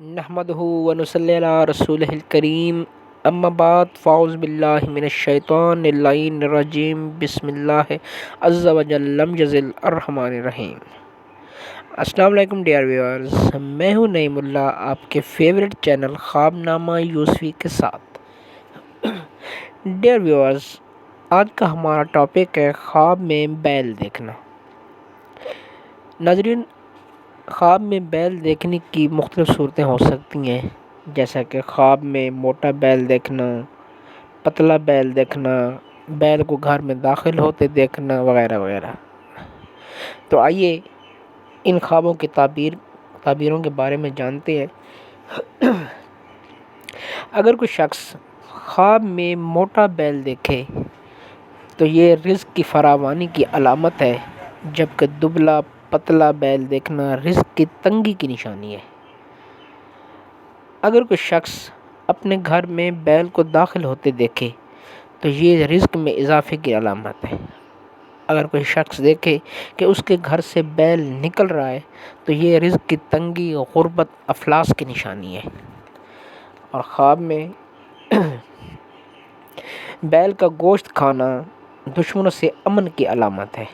نحمدہ ونصلی علی رسولہ الکریم اما بعد فاعوذ باللہ من الشیطان اللعین الرجیم بسم اللہ عز وجل لم یزل الرحمن الرحیم۔ السلام علیکم ڈیئر ویورز، میں ہوں نعیم اللہ، آپ کے فیوریٹ چینل خواب نامہ یوسفی کے ساتھ۔ ڈیئر ویورز، آج کا ہمارا ٹاپک ہے خواب میں بیل دیکھنا۔ ناظرین، خواب میں بیل دیکھنے کی مختلف صورتیں ہو سکتی ہیں، جیسا کہ خواب میں موٹا بیل دیکھنا، پتلا بیل دیکھنا، بیل کو گھر میں داخل ہوتے دیکھنا وغیرہ وغیرہ۔ تو آئیے ان خوابوں کی تعبیروں کے بارے میں جانتے ہیں۔ اگر کوئی شخص خواب میں موٹا بیل دیکھے تو یہ رزق کی فراوانی کی علامت ہے، جبکہ دبلا پتلا بیل دیکھنا رزق کی تنگی کی نشانی ہے۔ اگر کوئی شخص اپنے گھر میں بیل کو داخل ہوتے دیکھے تو یہ رزق میں اضافے کی علامت ہے۔ اگر کوئی شخص دیکھے کہ اس کے گھر سے بیل نکل رہا ہے تو یہ رزق کی تنگی، غربت، افلاس کی نشانی ہے۔ اور خواب میں بیل کا گوشت کھانا دشمنوں سے امن کی علامت ہے۔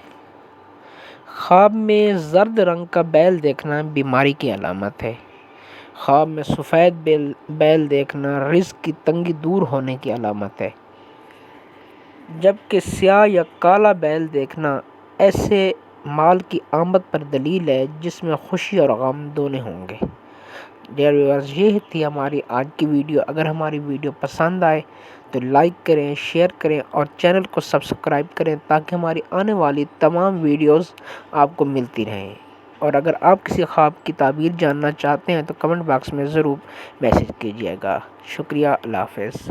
خواب میں زرد رنگ کا بیل دیکھنا بیماری کی علامت ہے۔ خواب میں سفید بیل دیکھنا رزق کی تنگی دور ہونے کی علامت ہے، جبکہ سیاہ یا کالا بیل دیکھنا ایسے مال کی آمد پر دلیل ہے جس میں خوشی اور غم دونوں ہوں گے۔ ڈیئر ویورز، یہ تھی ہماری آج کی ویڈیو۔ اگر ہماری ویڈیو پسند آئے تو لائک کریں، شیئر کریں اور چینل کو سبسکرائب کریں تاکہ ہماری آنے والی تمام ویڈیوز آپ کو ملتی رہیں۔ اور اگر آپ کسی خواب کی تعبیر جاننا چاہتے ہیں تو کمنٹ باکس میں ضرور میسج کیجیے گا۔ شکریہ، اللہ حافظ۔